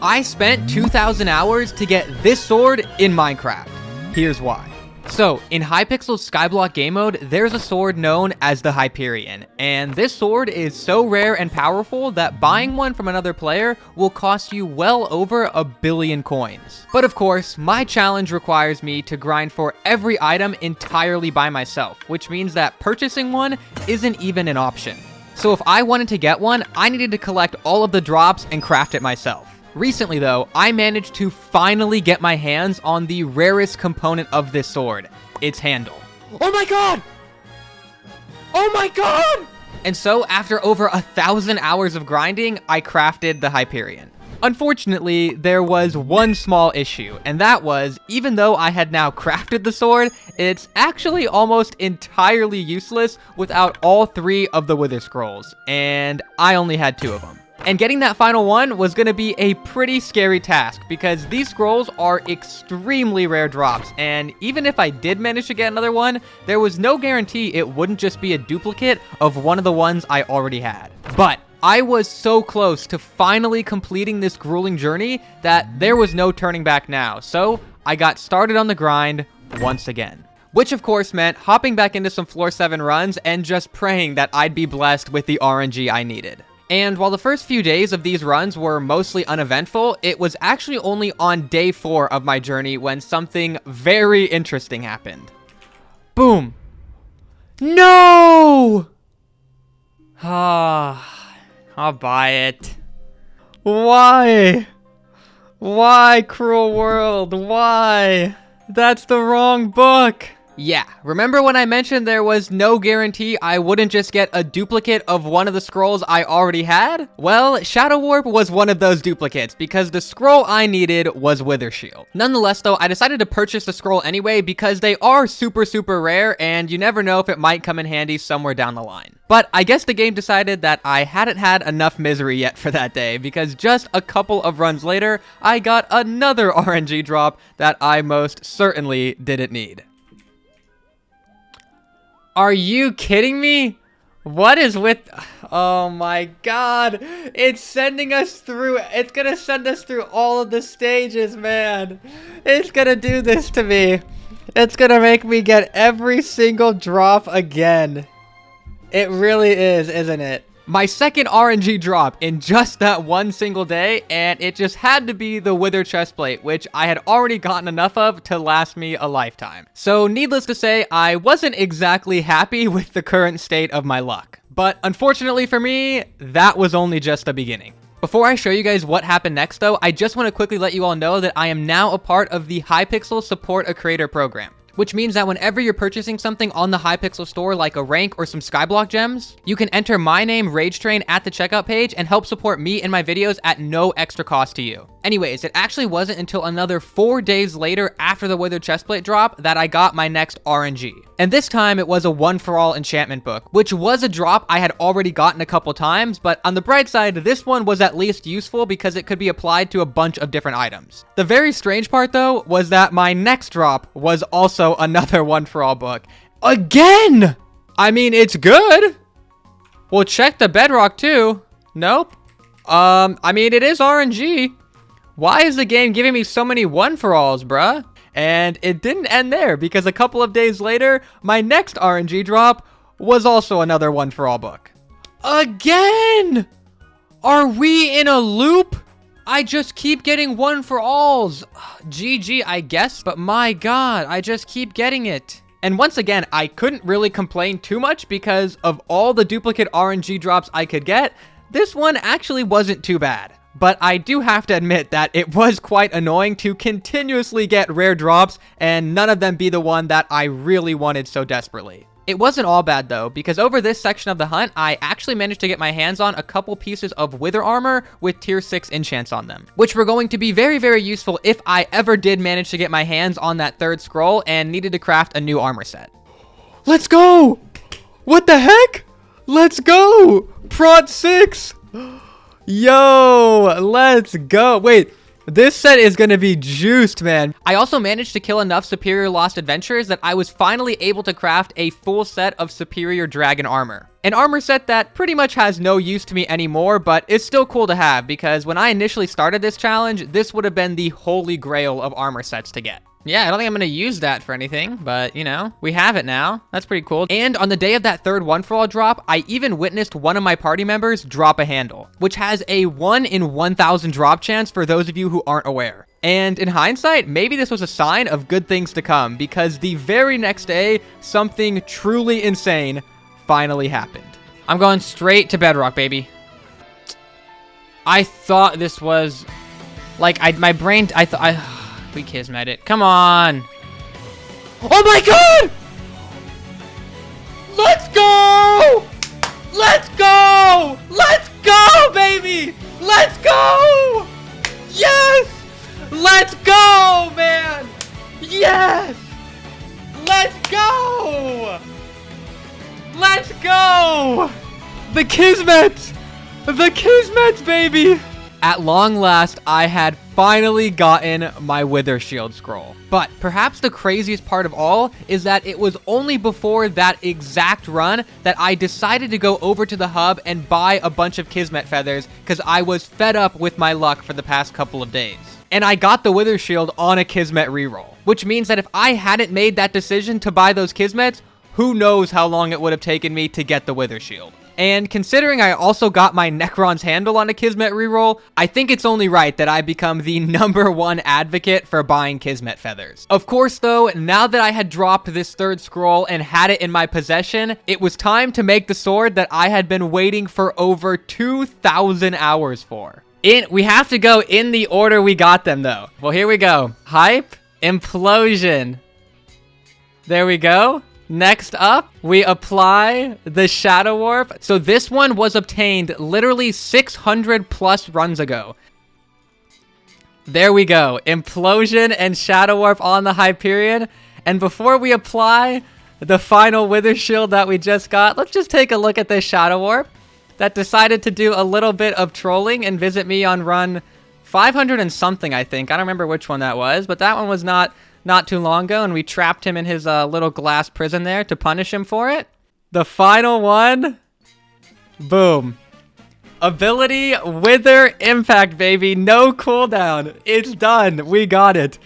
I spent 2,000 hours to get this sword in Minecraft. Here's why. So, in Hypixel Skyblock game mode, there's a sword known as the Hyperion, and this sword is so rare and powerful that buying one from another player will cost you well over 1 billion coins. But of course, my challenge requires me to grind for every item entirely by myself, which means that purchasing one isn't even an option. So if I wanted to get one, I needed to collect all of the drops and craft it myself. Recently though, I managed to finally get my hands on the rarest component of this sword, its handle. Oh my god! Oh my god! And so after over 1,000 hours of grinding, I crafted the Hyperion. Unfortunately, there was one small issue, and that was, even though I had now crafted the sword, it's actually almost entirely useless without all 3 of the Wither Scrolls, and I only had 2 of them. And getting that final one was going to be a pretty scary task because these scrolls are extremely rare drops, and even if I did manage to get another one, there was no guarantee it wouldn't just be a duplicate of one of the ones I already had. But I was so close to finally completing this grueling journey that there was no turning back now, so I got started on the grind once again. Which of course meant hopping back into some floor 7 runs and just praying that I'd be blessed with the RNG I needed. And while the first few days of these runs were mostly uneventful, it was actually only on day 4 of my journey when something very interesting happened. Boom. No! I'll buy it. Why? Why, cruel world? Why? That's the wrong book. Yeah, remember when I mentioned there was no guarantee I wouldn't just get a duplicate of one of the scrolls I already had? Well, Shadow Warp was one of those duplicates because the scroll I needed was Wither Shield. Nonetheless though, I decided to purchase the scroll anyway because they are super rare and you never know if it might come in handy somewhere down the line. But I guess the game decided that I hadn't had enough misery yet for that day because just a couple of runs later, I got another RNG drop that I most certainly didn't need. Are you kidding me? What is with... Oh my god. It's sending us through... It's gonna send us through all of the stages, man. It's gonna do this to me. It's gonna make me get every single drop again. It really is, isn't it? My second RNG drop in just that one single day, and it just had to be the Wither chestplate, which I had already gotten enough of to last me a lifetime. So needless to say, I wasn't exactly happy with the current state of my luck. But unfortunately for me, that was only just the beginning. Before I show you guys what happened next though, I just want to quickly let you all know that I am now a part of the Hypixel Support a Creator program. Which means that whenever you're purchasing something on the Hypixel store like a rank or some Skyblock gems, you can enter my name, Ragetrain, at the checkout page and help support me and my videos at no extra cost to you. Anyways, it actually wasn't until another 4 days later after the Wither chestplate drop that I got my next RNG. And this time it was a one-for-all enchantment book, which was a drop I had already gotten a couple times, but on the bright side, this one was at least useful because it could be applied to a bunch of different items. The very strange part though was that my next drop was also another one-for-all book. Again! I mean, it's good. We'll check the bedrock too. Nope. I mean, it is RNG. Why is the game giving me so many one-for-alls, bruh? And it didn't end there, because a couple of days later, my next RNG drop was also another one-for-all book. Again! Are we in a loop? I just keep getting one-for-alls. GG, I guess, but my god, I just keep getting it. And once again, I couldn't really complain too much because of all the duplicate RNG drops I could get, this one actually wasn't too bad. But I do have to admit that it was quite annoying to continuously get rare drops and none of them be the one that I really wanted so desperately. It wasn't all bad though, because over this section of the hunt, I actually managed to get my hands on a couple pieces of Wither armor with tier 6 enchants on them, which were going to be very useful if I ever did manage to get my hands on that 3rd scroll and needed to craft a new armor set. Let's go! What the heck? Let's go! Prot 6! Yo, let's go. Wait, This set is gonna be juiced, man. I also managed to kill enough Superior Lost Adventurers that I was finally able to craft a full set of Superior Dragon Armor. An armor set that pretty much has no use to me anymore, but it's still cool to have because when I initially started this challenge, this would have been the holy grail of armor sets to get. Yeah, I don't think I'm going to use that for anything, but, you know, we have it now. That's pretty cool. And on the day of that third one-for-all drop, I even witnessed one of my party members drop a handle, which has a 1 in 1,000 drop chance for those of you who aren't aware. And in hindsight, maybe this was a sign of good things to come, because the very next day, something truly insane finally happened. I'm going straight to Bedrock, baby. I thought this was... Like, we kismet it. Come on. Oh my god! Let's go! Let's go! Let's go, baby! Let's go! Yes! Let's go, man! Yes! Let's go! Let's go! The kismet! The kismet, baby! At long last, I had finally gotten my Wither Shield scroll. But perhaps the craziest part of all is that it was only before that exact run that I decided to go over to the hub and buy a bunch of Kismet feathers because I was fed up with my luck for the past couple of days. And I got the Wither Shield on a Kismet reroll, which means that if I hadn't made that decision to buy those Kismets, who knows how long it would have taken me to get the Wither Shield. And considering I also got my Necron's handle on a Kismet reroll, I think it's only right that I become the #1 advocate for buying Kismet feathers. Of course though, now that I had dropped this third scroll and had it in my possession, it was time to make the sword that I had been waiting for over 2,000 hours for. We have to go in the order we got them though. Well, here we go. Hype, Implosion. There we go. Next up, we apply the Shadow Warp. So this one was obtained literally 600 plus runs ago. There we go. Implosion and Shadow Warp on the Hyperion. And before we apply the final Wither Shield that we just got, let's just take a look at this Shadow Warp that decided to do a little bit of trolling and visit me on run 500 and something, I think. I don't remember which one that was, but that one was not too long ago, and we trapped him in his little glass prison there to punish him for it. The final one. Boom. Ability Wither Impact, baby. No cooldown. It's done. We got it.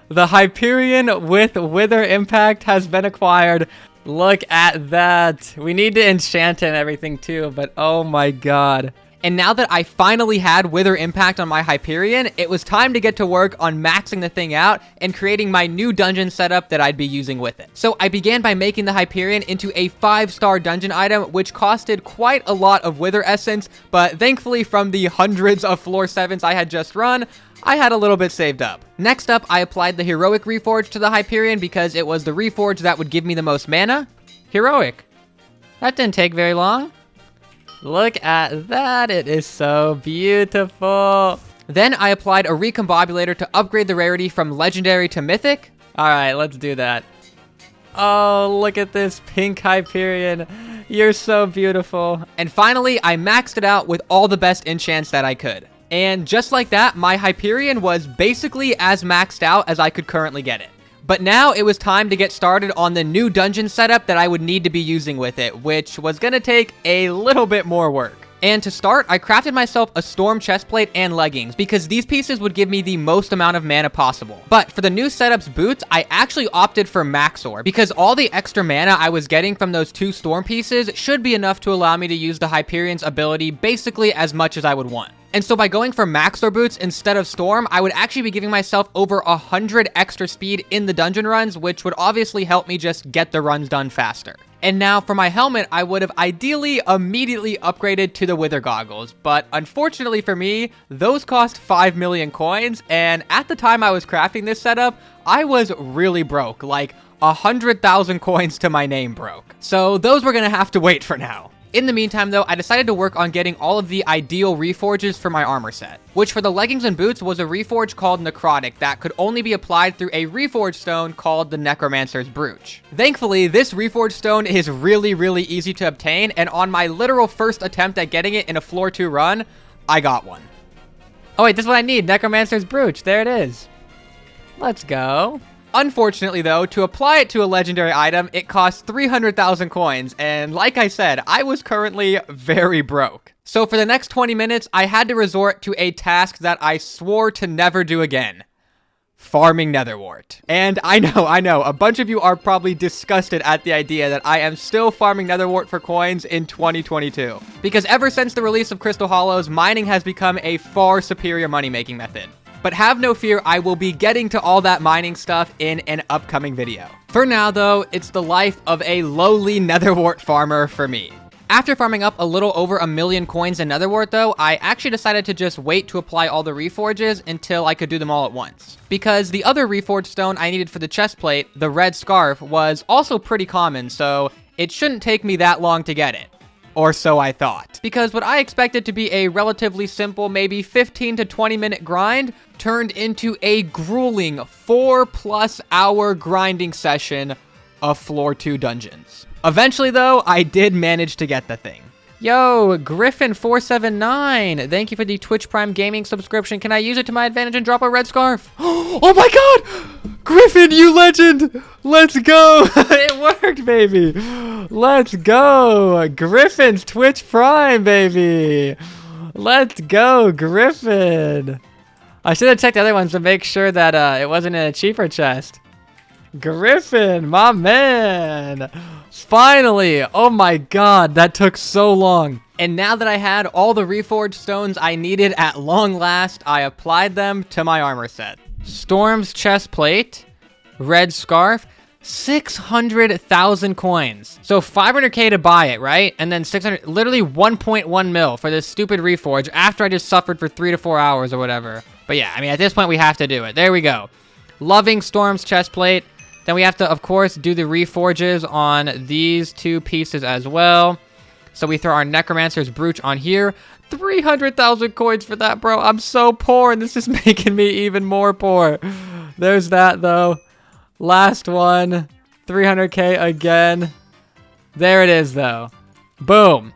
The Hyperion with Wither Impact has been acquired. Look at that. We need to enchant and everything too, but oh my god. And now that I finally had Wither Impact on my Hyperion, it was time to get to work on maxing the thing out and creating my new dungeon setup that I'd be using with it. So I began by making the Hyperion into a 5-star dungeon item, which costed quite a lot of Wither Essence, but thankfully from the hundreds of floor 7s I had just run, I had a little bit saved up. Next up, I applied the Heroic Reforge to the Hyperion because it was the Reforge that would give me the most mana. Heroic. That didn't take very long. Look at that. It is so beautiful. Then I applied a Recombobulator to upgrade the rarity from Legendary to Mythic. All right, let's do that. Oh, look at this pink Hyperion. You're so beautiful. And finally, I maxed it out with all the best enchants that I could. And just like that, my Hyperion was basically as maxed out as I could currently get it. But now it was time to get started on the new dungeon setup that I would need to be using with it, which was going to take a little bit more work. And to start, I crafted myself a Storm chestplate and leggings because these pieces would give me the most amount of mana possible. But for the new setup's boots, I actually opted for Maxor because all the extra mana I was getting from those 2 Storm pieces should be enough to allow me to use the Hyperion's ability basically as much as I would want. And so by going for Maxor boots instead of Storm, I would actually be giving myself over 100 extra speed in the dungeon runs, which would obviously help me just get the runs done faster. And now for my helmet, I would have ideally immediately upgraded to the Wither Goggles, but unfortunately for me, those cost 5 million coins, and at the time I was crafting this setup, I was really broke, like 100,000 coins to my name broke. So those were gonna have to wait for now. In the meantime though, I decided to work on getting all of the ideal reforges for my armor set, which for the leggings and boots was a reforge called Necrotic that could only be applied through a reforge stone called the Necromancer's Brooch. Thankfully, this reforge stone is really easy to obtain, and on my literal first attempt at getting it in a floor 2 run, I got one. Oh wait, this is what I need. Necromancer's Brooch. There it is. Let's go. Unfortunately though, to apply it to a legendary item, it costs 300,000 coins. And like I said, I was currently very broke. So for the next 20 minutes, I had to resort to a task that I swore to never do again. Farming Netherwort. And I know, a bunch of you are probably disgusted at the idea that I am still farming Netherwort for coins in 2022. Because ever since the release of Crystal Hollows, mining has become a far superior money-making method. But have no fear, I will be getting to all that mining stuff in an upcoming video. For now though, it's the life of a lowly Netherwort farmer for me. After farming up a little over 1 million coins in Netherwort though, I actually decided to just wait to apply all the reforges until I could do them all at once. Because the other reforged stone I needed for the chest plate, the red scarf, was also pretty common, so it shouldn't take me that long to get it. Or so I thought. Because what I expected to be a relatively simple, maybe 15 to 20 minute grind, turned into a grueling 4+ hour grinding session of floor 2 dungeons. Eventually though, I did manage to get the thing. Yo, Griffin479, thank you for the Twitch Prime Gaming subscription. Can I use it to my advantage and drop a red scarf? Oh my god! Griffin, you legend! Let's go! It worked, baby! Let's go! Griffin's Twitch Prime, baby! Let's go, Griffin! I should have checked the other ones to make sure that it wasn't in a cheaper chest. Griffin, my man! Finally! Oh my god, that took so long. And now that I had all the reforged stones I needed at long last, I applied them to my armor set. Storm's chest plate, red scarf, 600,000 coins. So 500k to buy it, right? And then 600, literally 1.1 mil for this stupid reforge after I just suffered for 3 to 4 hours or whatever. But yeah, I mean, at this point we have to do it. There we go. Loving Storm's chest plate. Then we have to, of course, do the reforges on these 2 pieces as well. So we throw our Necromancer's Brooch on here. 300,000 coins for that, bro. I'm so poor, and this is making me even more poor. There's that, though. Last one. 300k again. There it is, though. Boom.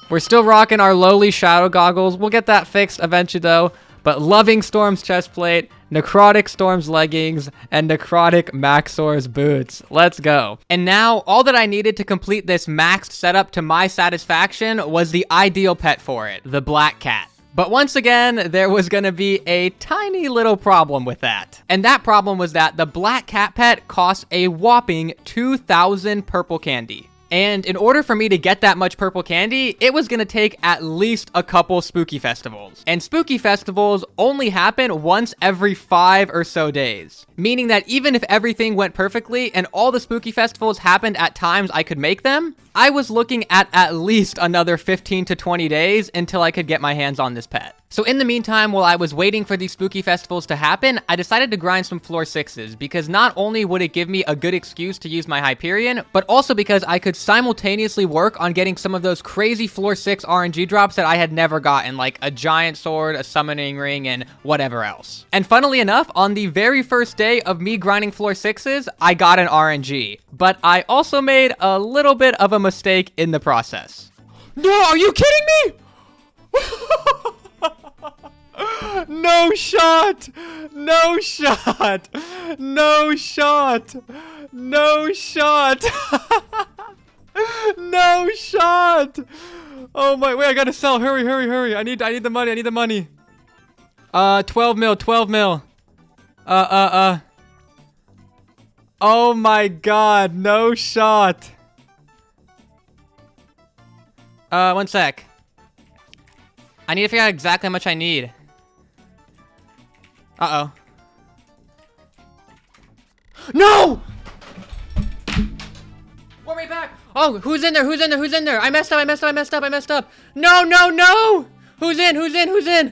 We're still rocking our lowly shadow goggles. We'll get that fixed eventually, though. But loving Storm's chest plate, necrotic Storm's leggings, and necrotic Maxor's boots. Let's go. And now, all that I needed to complete this maxed setup to my satisfaction was the ideal pet for it, the black cat. But once again, there was gonna be a tiny little problem with that. And that problem was that the black cat pet costs a whopping 2,000 purple candy. And in order for me to get that much purple candy, it was gonna take at least a couple spooky festivals. And spooky festivals only happen once every 5 or so days. Meaning that even if everything went perfectly and all the spooky festivals happened at times I could make them, I was looking at least another 15 to 20 days until I could get my hands on this pet. So in the meantime, while I was waiting for these spooky festivals to happen, I decided to grind some floor 6s because not only would it give me a good excuse to use my Hyperion, but also because I could simultaneously work on getting some of those crazy floor 6 RNG drops that I had never gotten, like a giant sword, a summoning ring, and whatever else. And funnily enough, on the very first day of me grinding floor 6s, I got an RNG, but I also made a little bit of a mistake in the process. No, are you kidding me? No shot! No shot! No shot! No shot! No shot! Oh my, wait, I gotta sell. Hurry, hurry, hurry. I need the money. I need the money. 12 mil, 12 mil. Oh my god, no shot. 1 sec. I need to figure out exactly how much I need. Uh-oh. No! We're right back. Oh, who's in there? Who's in there? Who's in there? I messed up. I messed up. I messed up. I messed up. No, no, no! Who's in? Who's in? Who's in?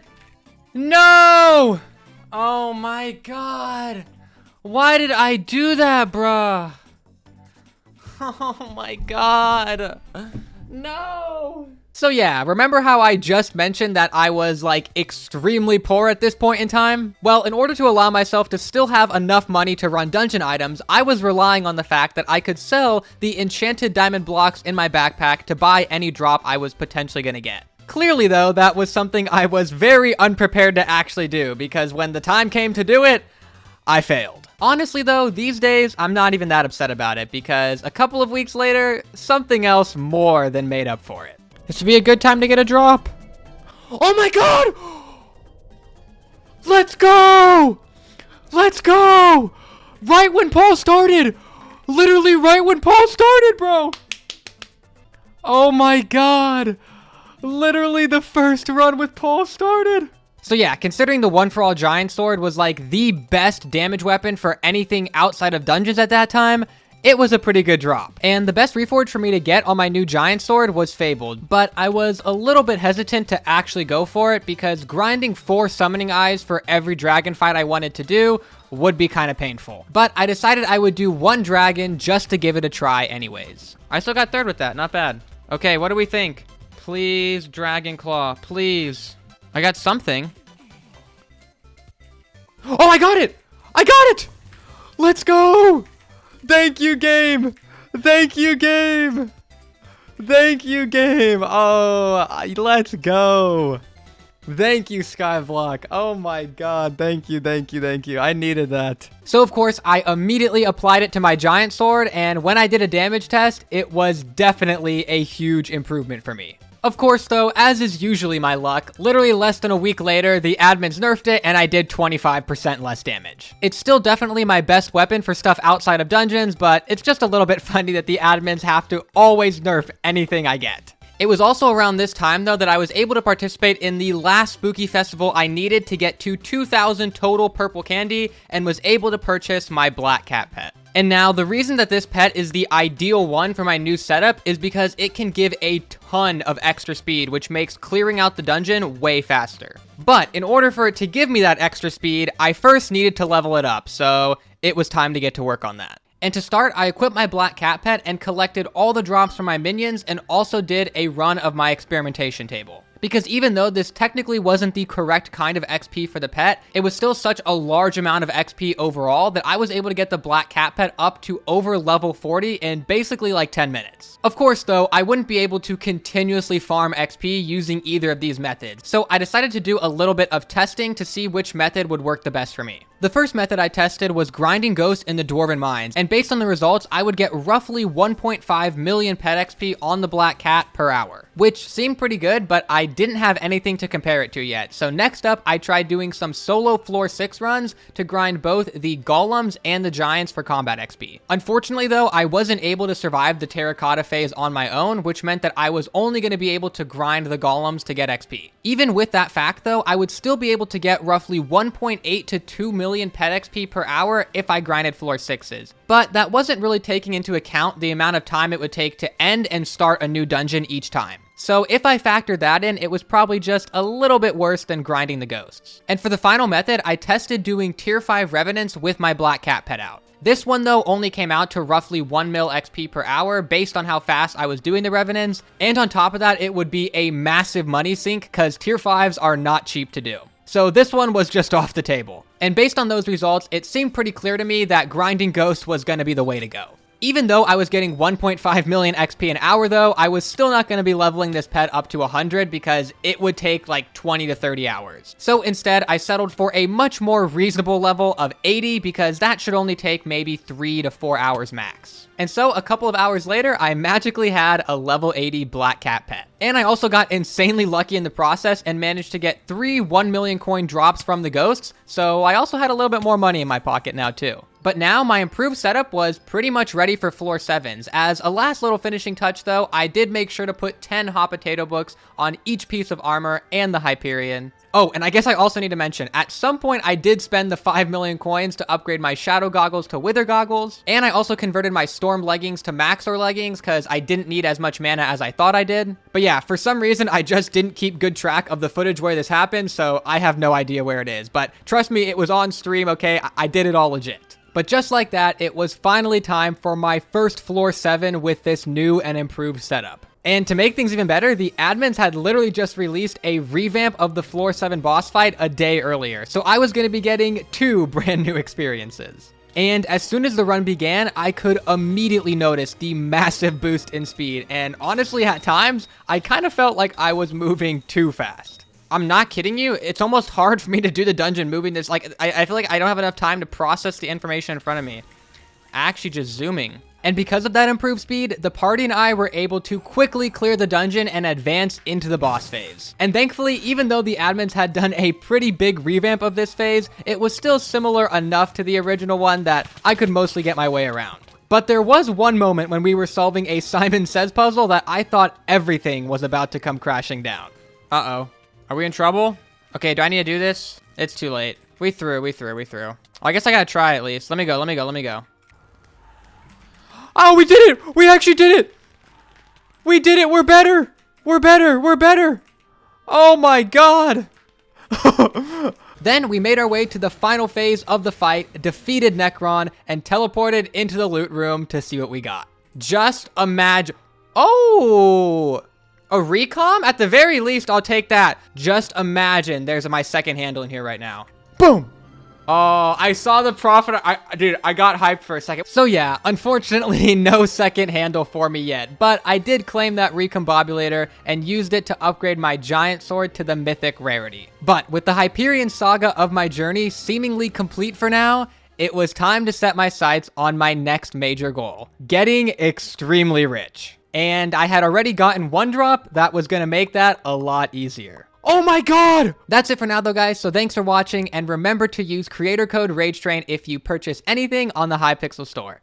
No! Oh my god. Why did I do that, bruh? Oh my god. No! So yeah, remember how I just mentioned that I was like extremely poor at this point in time? Well, in order to allow myself to still have enough money to run dungeon items, I was relying on the fact that I could sell the enchanted diamond blocks in my backpack to buy any drop I was potentially gonna get. Clearly, though, that was something I was very unprepared to actually do, because when the time came to do it, I failed. Honestly, though, these days, I'm not even that upset about it, because a couple of weeks later, something else more than made up for it. This would be a good time to get a drop. Oh my god! Let's go! Let's go! Right when Paul started! Literally right when Paul started, bro! Oh my god! Literally the first run with Paul started! So yeah, considering the One For All Giant Sword was like the best damage weapon for anything outside of dungeons at that time, it was a pretty good drop. And the best reforge for me to get on my new Giant Sword was Fabled, but I was a little bit hesitant to actually go for it because grinding 4 summoning eyes for every dragon fight I wanted to do would be kind of painful. But I decided I would do 1 dragon just to give it a try anyways. I still got 3rd with that, not bad. Okay, what do we think? Please, Dragon Claw, please. I got something. Oh, I got it! I got it! Let's go! Thank you, game! Thank you, game! Thank you, game! Oh, let's go! Thank you, Skyblock. Oh my god, thank you, thank you, thank you. I needed that. So, of course, I immediately applied it to my Giant Sword, and when I did a damage test, it was definitely a huge improvement for me. Of course, though, as is usually my luck, literally less than a week later, the admins nerfed it and I did 25% less damage. It's still definitely my best weapon for stuff outside of dungeons, but it's just a little bit funny that the admins have to always nerf anything I get. It was also around this time, though, that I was able to participate in the last spooky festival I needed to get to 2,000 total purple candy and was able to purchase my black cat pet. And now, the reason that this pet is the ideal one for my new setup is because it can give a ton of extra speed, which makes clearing out the dungeon way faster. But in order for it to give me that extra speed, I first needed to level it up, so it was time to get to work on that. And to start, I equipped my black cat pet and collected all the drops from my minions and also did a run of my experimentation table. Because even though this technically wasn't the correct kind of XP for the pet, it was still such a large amount of XP overall that I was able to get the black cat pet up to over level 40 in basically like 10 minutes. Of course, though, I wouldn't be able to continuously farm XP using either of these methods, so I decided to do a little bit of testing to see which method would work the best for me. The first method I tested was grinding ghosts in the Dwarven Mines, and based on the results, I would get roughly 1.5 million pet XP on the black cat per hour, which seemed pretty good, but I didn't have anything to compare it to yet. So next up, I tried doing some solo floor 6 runs to grind both the golems and the giants for combat XP. Unfortunately, though, I wasn't able to survive the terracotta phase on my own, which meant that I was only going to be able to grind the golems to get XP. Even with that fact, though, I would still be able to get roughly 1.8 to 2 million pet XP per hour if I grinded floor 6s. But that wasn't really taking into account the amount of time it would take to end and start a new dungeon each time. So if I factored that in, it was probably just a little bit worse than grinding the ghosts. And for the final method, I tested doing tier 5 revenants with my black cat pet out. This one, though, only came out to roughly 1 mil XP per hour based on how fast I was doing the revenants. And on top of that, it would be a massive money sink because tier 5s are not cheap to do. So this one was just off the table. And based on those results, it seemed pretty clear to me that grinding ghosts was going to be the way to go. Even though I was getting 1.5 million XP an hour, though, I was still not going to be leveling this pet up to 100 because it would take like 20 to 30 hours. So instead, I settled for a much more reasonable level of 80 because that should only take maybe 3 to 4 hours max. And so a couple of hours later, I magically had a level 80 black cat pet. And I also got insanely lucky in the process and managed to get 3 1 million coin drops from the ghosts, so I also had a little bit more money in my pocket now too. But now my improved setup was pretty much ready for floor 7s. As a last little finishing touch though, I did make sure to put 10 hot potato books on each piece of armor and the Hyperion. Oh, and I guess I also need to mention, at some point I did spend the 5 million coins to upgrade my shadow goggles to wither goggles, and I also converted my storm leggings to maxor leggings because I didn't need as much mana as I thought I did. But yeah, for some reason I just didn't keep good track of the footage where this happened, so I have no idea where it is. But trust me, it was on stream, okay? I did it all legit. But just like that, it was finally time for my first floor 7 with this new and improved setup. And to make things even better, the admins had literally just released a revamp of the floor 7 boss fight a day earlier. So I was going to be getting 2 brand new experiences. And as soon as the run began, I could immediately notice the massive boost in speed. And honestly, at times, I kind of felt like I was moving too fast. I'm not kidding you. It's almost hard for me to do the dungeon moving this. Like, I feel like I don't have enough time to process the information in front of me. Actually, just zooming. And because of that improved speed, the party and I were able to quickly clear the dungeon and advance into the boss phase. And thankfully, even though the admins had done a pretty big revamp of this phase, it was still similar enough to the original one that I could mostly get my way around. But there was one moment when we were solving a Simon Says puzzle that I thought everything was about to come crashing down. Uh-oh. Are we in trouble? Okay, do I need to do this? It's too late. We threw. Oh, I guess I gotta try at least. Let me go. Oh, we did it! We actually did it! We did it! We're better! We're better! Oh my god! Then we made our way to the final phase of the fight, defeated Necron, and teleported into the loot room to see what we got. Just imagine... Oh! A recom? At the very least, I'll take that. Just imagine there's my second handle in here right now. Boom! Oh, I saw the profit. Dude, I got hyped for a second. So yeah, unfortunately, no second handle for me yet. But I did claim that recombobulator and used it to upgrade my giant sword to the mythic rarity. But with the Hyperion saga of my journey seemingly complete for now, it was time to set my sights on my next major goal, getting extremely rich. And I had already gotten one drop that was going to make that a lot easier. Oh my god! That's it for now though, guys, so thanks for watching, and remember to use creator code Ragetrain if you purchase anything on the Hypixel store.